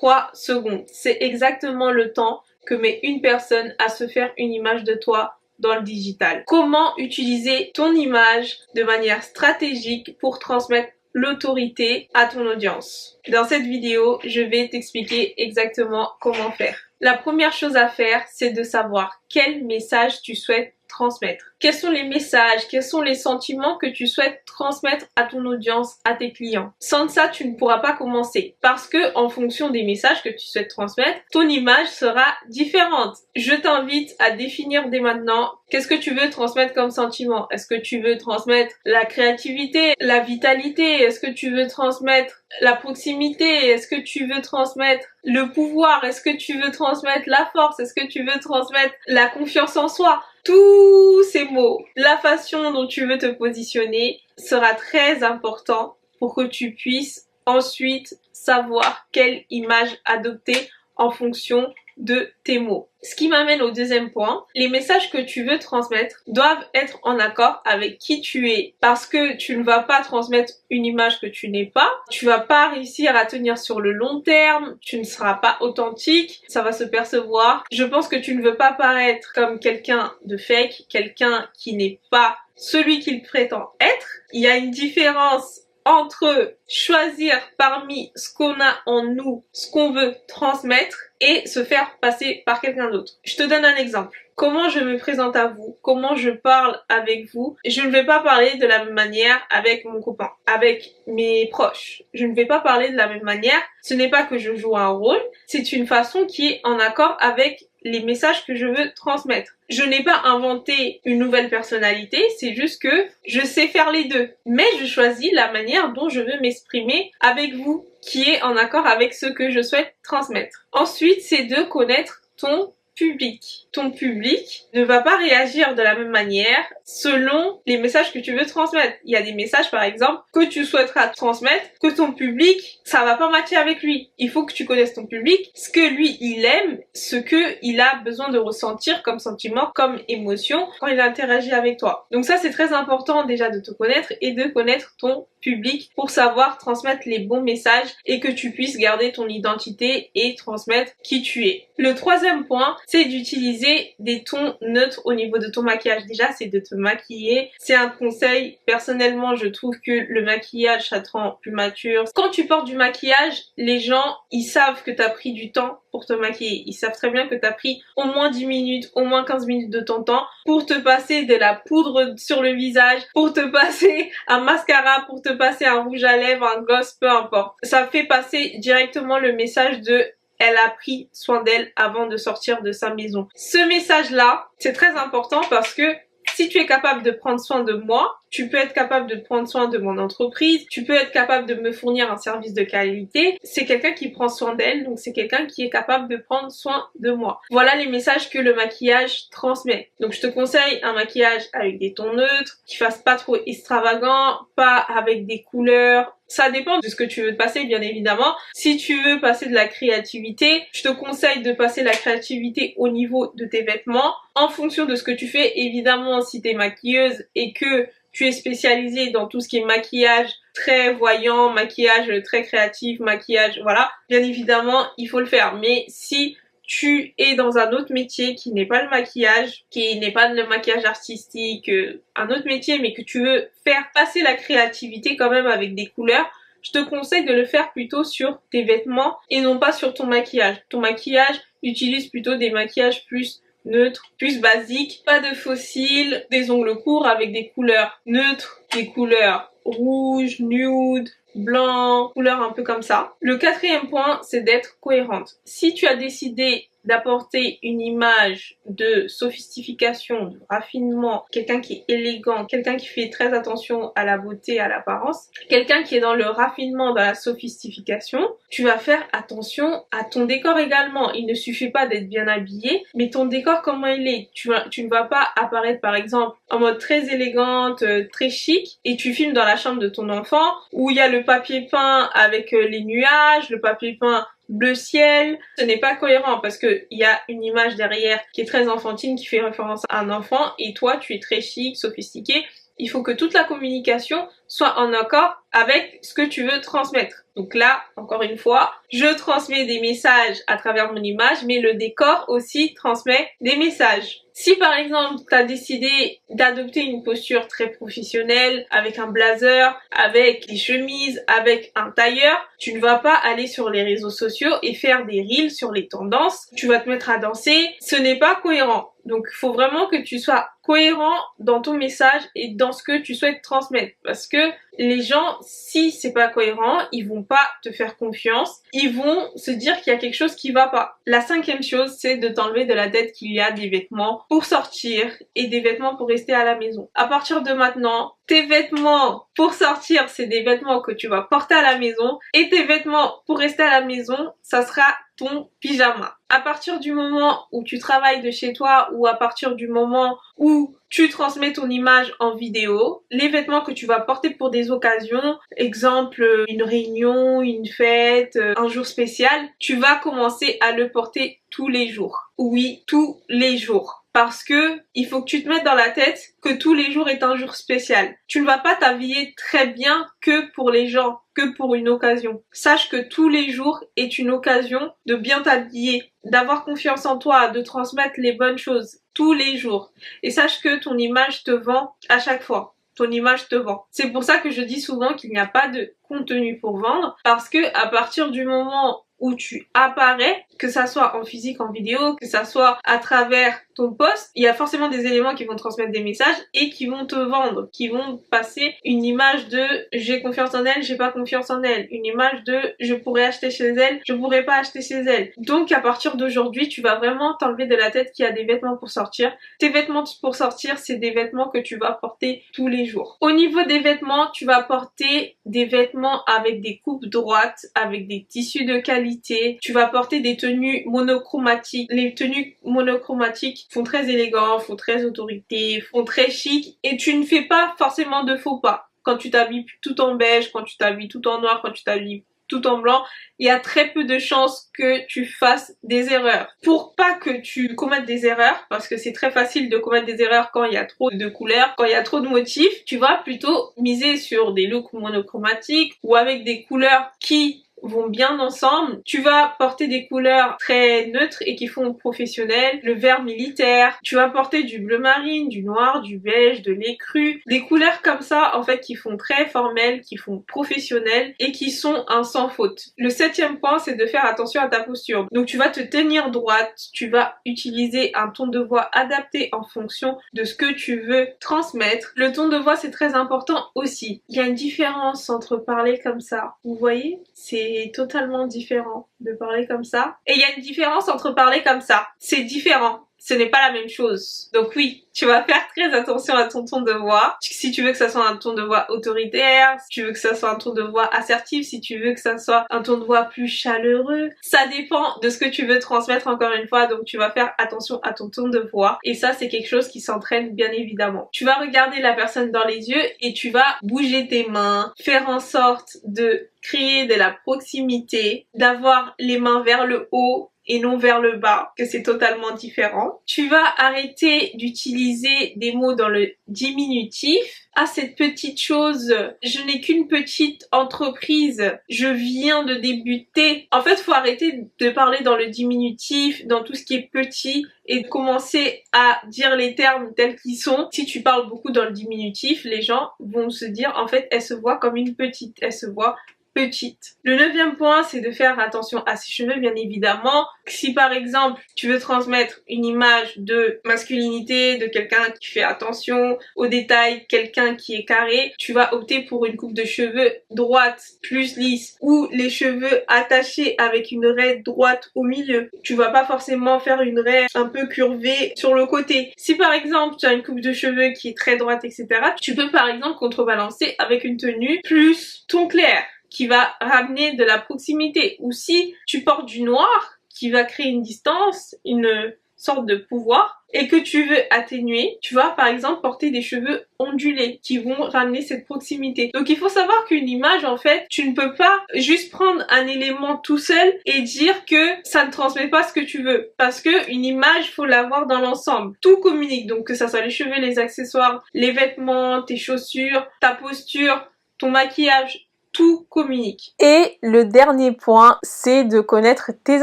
3 secondes. C'est exactement le temps que met une personne à se faire une image de toi dans le digital. Comment utiliser ton image de manière stratégique pour transmettre l'autorité à ton audience. Dans cette vidéo, je vais t'expliquer exactement comment faire. La première chose à faire, c'est de savoir quel message tu souhaites transmettre. Quels sont les messages, quels sont les sentiments que tu souhaites transmettre à ton audience, à tes clients. Sans ça, tu ne pourras pas commencer parce que en fonction des messages que tu souhaites transmettre, ton image sera différente. Je t'invite à définir dès maintenant qu'est-ce que tu veux transmettre comme sentiment. Est-ce que tu veux transmettre la créativité, la vitalité? Est-ce que tu veux transmettre la proximité? Est-ce que tu veux transmettre le pouvoir? Est-ce que tu veux transmettre la force? Est-ce que tu veux transmettre la confiance en soi? Tous ces mots, la façon dont tu veux te positionner sera très important pour que tu puisses ensuite savoir quelle image adopter en fonction de tes mots. Ce qui m'amène au deuxième point, les messages que tu veux transmettre doivent être en accord avec qui tu es parce que tu ne vas pas transmettre une image que tu n'es pas, tu vas pas réussir à tenir sur le long terme, tu ne seras pas authentique, ça va se percevoir. Je pense que tu ne veux pas paraître comme quelqu'un de fake, quelqu'un qui n'est pas celui qu'il prétend être. Il y a une différence entre choisir parmi ce qu'on a en nous, ce qu'on veut transmettre et se faire passer par quelqu'un d'autre. Je te donne un exemple. Comment je me présente à vous, comment je parle avec vous. Je ne vais pas parler de la même manière avec mon copain, avec mes proches. Je ne vais pas parler de la même manière. Ce n'est pas que je joue un rôle, c'est une façon qui est en accord avec les messages que je veux transmettre. Je n'ai pas inventé une nouvelle personnalité, c'est juste que je sais faire les deux. Mais je choisis la manière dont je veux m'exprimer avec vous, qui est en accord avec ce que je souhaite transmettre. Ensuite, c'est de connaître ton public. Ton public ne va pas réagir de la même manière selon les messages que tu veux transmettre. Il y a des messages par exemple que tu souhaiteras transmettre que ton public, ça va pas matcher avec lui. Il faut que tu connaisses ton public, ce que lui il aime, ce que il a besoin de ressentir comme sentiment, comme émotion quand il interagit avec toi. Donc ça c'est très important déjà de te connaître et de connaître ton public pour savoir transmettre les bons messages et que tu puisses garder ton identité et transmettre qui tu es. Le troisième point, c'est d'utiliser des tons neutres au niveau de ton maquillage. Déjà, c'est de te maquiller. C'est un conseil. Personnellement, je trouve que le maquillage, ça te rend plus mature. Quand tu portes du maquillage, les gens, ils savent que tu as pris du temps pour te maquiller. Ils savent très bien que tu as pris au moins 10 minutes, au moins 15 minutes de ton temps pour te passer de la poudre sur le visage, pour te passer un mascara, pour te passer un rouge à lèvres, un gloss, peu importe. Ça fait passer directement le message de elle a pris soin d'elle avant de sortir de sa maison. Ce message-là, c'est très important parce que si tu es capable de prendre soin de moi, tu peux être capable de prendre soin de mon entreprise, tu peux être capable de me fournir un service de qualité. C'est quelqu'un qui prend soin d'elle, donc c'est quelqu'un qui est capable de prendre soin de moi. Voilà les messages que le maquillage transmet. Donc je te conseille un maquillage avec des tons neutres, qui fasse pas trop extravagant, pas avec des couleurs. Ça dépend de ce que tu veux te passer, bien évidemment. Si tu veux passer de la créativité, je te conseille de passer la créativité au niveau de tes vêtements. En fonction de ce que tu fais, évidemment, si tu es maquilleuse et que tu es spécialisée dans tout ce qui est maquillage très voyant, maquillage très créatif, maquillage, voilà. Bien évidemment, il faut le faire. Mais si tu es dans un autre métier qui n'est pas le maquillage, qui n'est pas le maquillage artistique, un autre métier, mais que tu veux faire passer la créativité quand même avec des couleurs, je te conseille de le faire plutôt sur tes vêtements et non pas sur ton maquillage. Ton maquillage, utilise plutôt des maquillages plus neutres, plus basiques, pas de faux cils, des ongles courts avec des couleurs neutres, des couleurs rouge, nude, blanc, couleurs un peu comme ça. Le quatrième point, c'est d'être cohérente. Si tu as décidé d'apporter une image de sophistication, de raffinement, quelqu'un qui est élégant, quelqu'un qui fait très attention à la beauté, à l'apparence, quelqu'un qui est dans le raffinement, dans la sophistication, tu vas faire attention à ton décor également. Il ne suffit pas d'être bien habillé, mais ton décor comment il est. Tu ne vas pas apparaître par exemple en mode très élégante, très chic, et tu filmes dans la chambre de ton enfant où il y a le papier peint avec les nuages, le papier peint bleu ciel. Ce n'est pas cohérent parce que il y a une image derrière qui est très enfantine, qui fait référence à un enfant, et toi tu es très chic, sophistiqué. Il faut que toute la communication soit en accord avec ce que tu veux transmettre. Donc là, encore une fois, je transmets des messages à travers mon image, mais le décor aussi transmet des messages. Si par exemple, tu as décidé d'adopter une posture très professionnelle, avec un blazer, avec des chemises, avec un tailleur, tu ne vas pas aller sur les réseaux sociaux et faire des reels sur les tendances. Tu vas te mettre à danser. Ce n'est pas cohérent. Donc, il faut vraiment que tu sois cohérent dans ton message et dans ce que tu souhaites transmettre. Parce que les gens, si c'est pas cohérent, ils vont pas te faire confiance. Ils vont se dire qu'il y a quelque chose qui va pas. La 5e chose, c'est de t'enlever de la tête qu'il y a des vêtements pour sortir et des vêtements pour rester à la maison. À partir de maintenant, tes vêtements pour sortir, c'est des vêtements que tu vas porter à la maison. Et tes vêtements pour rester à la maison, ça sera ton pyjama. À partir du moment où tu travailles de chez toi ou à partir du moment où tu transmets ton image en vidéo, les vêtements que tu vas porter pour des occasions, exemple une réunion, une fête, un jour spécial, tu vas commencer à le porter tous les jours. Oui, tous les jours. Parce que il faut que tu te mettes dans la tête que tous les jours est un jour spécial. Tu ne vas pas t'habiller très bien que pour les gens, que pour une occasion. Sache que tous les jours est une occasion de bien t'habiller, d'avoir confiance en toi, de transmettre les bonnes choses tous les jours. Et sache que ton image te vend à chaque fois. Ton image te vend. C'est pour ça que je dis souvent qu'il n'y a pas de contenu pour vendre, parce que à partir du moment où tu apparais, que ça soit en physique, en vidéo, que ça soit à travers ton post, il y a forcément des éléments qui vont transmettre des messages et qui vont te vendre, qui vont passer une image de j'ai confiance en elle, j'ai pas confiance en elle, une image de je pourrais acheter chez elle, je pourrais pas acheter chez elle. Donc à partir d'aujourd'hui, tu vas vraiment t'enlever de la tête qu'il y a des vêtements pour sortir. Tes vêtements pour sortir, c'est des vêtements que tu vas porter tous les jours. Au niveau des vêtements, tu vas porter des vêtements avec des coupes droites, avec des tissus de qualité. Tu vas porter des tenues monochromatiques. Les tenues monochromatiques font très élégant, font très autorité, font très chic et tu ne fais pas forcément de faux pas. Quand tu t'habilles tout en beige, quand tu t'habilles tout en noir, quand tu t'habilles tout en blanc, il y a très peu de chances que tu fasses des erreurs. Pour pas que tu commettes des erreurs, parce que c'est très facile de commettre des erreurs quand il y a trop de couleurs, quand il y a trop de motifs, tu vas plutôt miser sur des looks monochromatiques ou avec des couleurs qui vont bien ensemble. Tu vas porter des couleurs très neutres et qui font professionnel, le vert militaire. Tu vas porter du bleu marine, du noir, du beige, de l'écru. Des couleurs comme ça, en fait, qui font très formel, qui font professionnel et qui sont un sans faute. Le 7e point, c'est de faire attention à ta posture. Donc, tu vas te tenir droite, tu vas utiliser un ton de voix adapté en fonction de ce que tu veux transmettre. Le ton de voix, c'est très important aussi. Il y a une différence entre parler comme ça. Vous voyez? C'est totalement différent de parler comme ça. Et il y a une différence entre parler comme ça. C'est différent. Ce n'est pas la même chose. Donc oui, tu vas faire très attention à ton ton de voix. Si tu veux que ça soit un ton de voix autoritaire, si tu veux que ça soit un ton de voix assertif, si tu veux que ça soit un ton de voix plus chaleureux, ça dépend de ce que tu veux transmettre encore une fois. Donc tu vas faire attention à ton ton de voix. Et ça, c'est quelque chose qui s'entraîne bien évidemment. Tu vas regarder la personne dans les yeux et tu vas bouger tes mains, faire en sorte de créer de la proximité, d'avoir les mains vers le haut et non vers le bas, que c'est totalement différent. Tu vas arrêter d'utiliser des mots dans le diminutif. Ah, cette petite chose, je n'ai qu'une petite entreprise, je viens de débuter. En fait, faut arrêter de parler dans le diminutif, dans tout ce qui est petit et de commencer à dire les termes tels qu'ils sont. Si tu parles beaucoup dans le diminutif, les gens vont se dire, en fait, elle se voit comme une petite, elle se voit petite. Le 9e point, c'est de faire attention à ses cheveux, bien évidemment. Si par exemple, tu veux transmettre une image de masculinité, de quelqu'un qui fait attention aux détails, quelqu'un qui est carré, tu vas opter pour une coupe de cheveux droite, plus lisse, ou les cheveux attachés avec une raie droite au milieu. Tu vas pas forcément faire une raie un peu curvée sur le côté. Si par exemple, tu as une coupe de cheveux qui est très droite, etc., tu peux par exemple contrebalancer avec une tenue plus ton clair, qui va ramener de la proximité. Ou si tu portes du noir, qui va créer une distance, une sorte de pouvoir, et que tu veux atténuer, tu vas par exemple porter des cheveux ondulés qui vont ramener cette proximité. Donc il faut savoir qu'une image, en fait, tu ne peux pas juste prendre un élément tout seul et dire que ça ne transmet pas ce que tu veux. Parce que une image, faut l'avoir dans l'ensemble. Tout communique, donc que ça soit les cheveux, les accessoires, les vêtements, tes chaussures, ta posture, ton maquillage, tout communique. Et le dernier point, c'est de connaître tes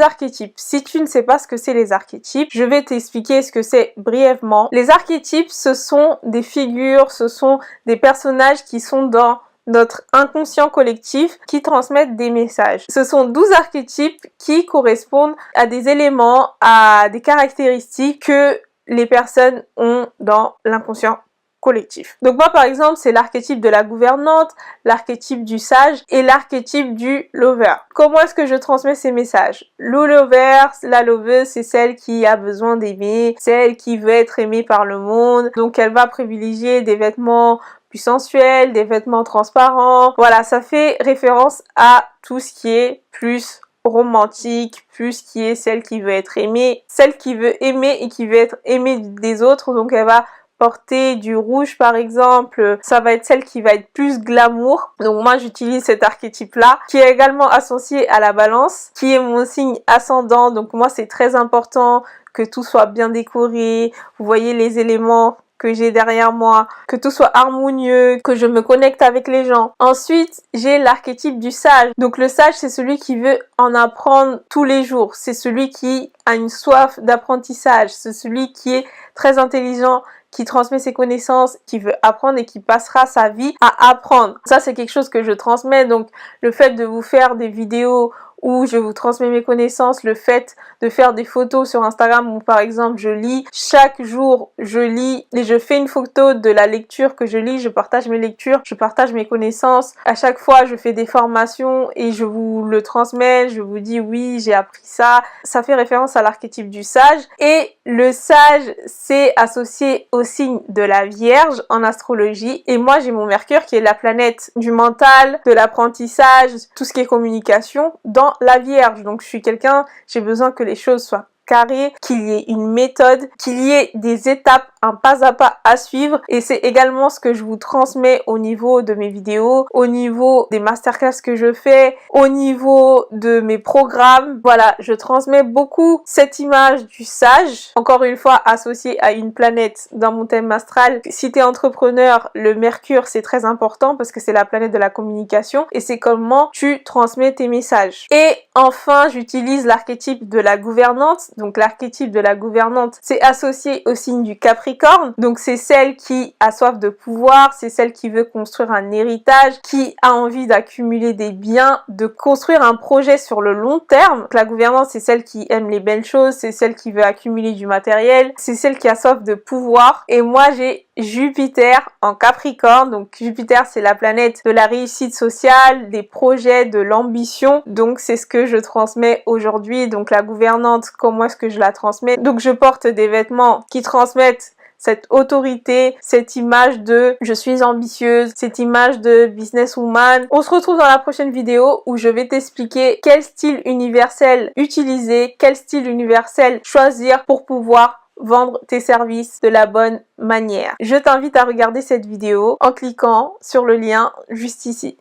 archétypes. Si tu ne sais pas ce que c'est les archétypes, je vais t'expliquer ce que c'est brièvement. Les archétypes, ce sont des figures, ce sont des personnages qui sont dans notre inconscient collectif qui transmettent des messages. Ce sont 12 archétypes qui correspondent à des éléments, à des caractéristiques que les personnes ont dans l'inconscient collectif. Donc moi par exemple c'est l'archétype de la gouvernante, l'archétype du sage et l'archétype du lover. Comment est-ce que je transmets ces messages? Le lover, la loveuse, c'est celle qui a besoin d'aimer, celle qui veut être aimée par le monde, donc elle va privilégier des vêtements plus sensuels, des vêtements transparents. Voilà, ça fait référence à tout ce qui est plus romantique, plus qui est celle qui veut être aimée, celle qui veut aimer et qui veut être aimée des autres, donc elle va porter du rouge par exemple, ça va être celle qui va être plus glamour. Donc moi j'utilise cet archétype là qui est également associé à la balance, qui est mon signe ascendant. Donc moi c'est très important que tout soit bien décoré. Vous voyez les éléments que j'ai derrière moi, que tout soit harmonieux, que je me connecte avec les gens. Ensuite, j'ai l'archétype du sage. Donc le sage, c'est celui qui veut en apprendre tous les jours. C'est celui qui a une soif d'apprentissage. C'est celui qui est très intelligent, qui transmet ses connaissances, qui veut apprendre et qui passera sa vie à apprendre. Ça, c'est quelque chose que je transmets. Donc le fait de vous faire des vidéos où je vous transmets mes connaissances, le fait de faire des photos sur Instagram où par exemple je lis, chaque jour je lis et je fais une photo de la lecture que je lis, je partage mes lectures, je partage mes connaissances. À chaque fois je fais des formations et je vous le transmets, je vous dis oui j'ai appris ça. Ça fait référence à l'archétype du sage et le sage c'est associé au signe de la Vierge en astrologie et moi j'ai mon Mercure qui est la planète du mental, de l'apprentissage, tout ce qui est communication dans la Vierge. Donc je suis quelqu'un, j'ai besoin que les choses soient carré, qu'il y ait une méthode, qu'il y ait des étapes, un pas à pas à suivre et c'est également ce que je vous transmets au niveau de mes vidéos, au niveau des masterclass que je fais, au niveau de mes programmes. Voilà, je transmets beaucoup cette image du sage, encore une fois associée à une planète dans mon thème astral. Si tu es entrepreneur, le Mercure c'est très important parce que c'est la planète de la communication et c'est comment tu transmets tes messages. Et enfin, j'utilise l'archétype de la gouvernante. Donc l'archétype de la gouvernante, c'est associé au signe du Capricorne. Donc c'est celle qui a soif de pouvoir, c'est celle qui veut construire un héritage, qui a envie d'accumuler des biens, de construire un projet sur le long terme. Donc, la gouvernante, c'est celle qui aime les belles choses, c'est celle qui veut accumuler du matériel, c'est celle qui a soif de pouvoir. Et moi, j'ai Jupiter en Capricorne. Donc Jupiter, c'est la planète de la réussite sociale, des projets, de l'ambition. Donc c'est ce que je transmets aujourd'hui. Donc la gouvernante, comment est-ce que je la transmets? Donc je porte des vêtements qui transmettent cette autorité, cette image de je suis ambitieuse, cette image de businesswoman. On se retrouve dans la prochaine vidéo où je vais t'expliquer quel style universel utiliser, quel style universel choisir pour pouvoir vendre tes services de la bonne manière. Je t'invite à regarder cette vidéo en cliquant sur le lien juste ici.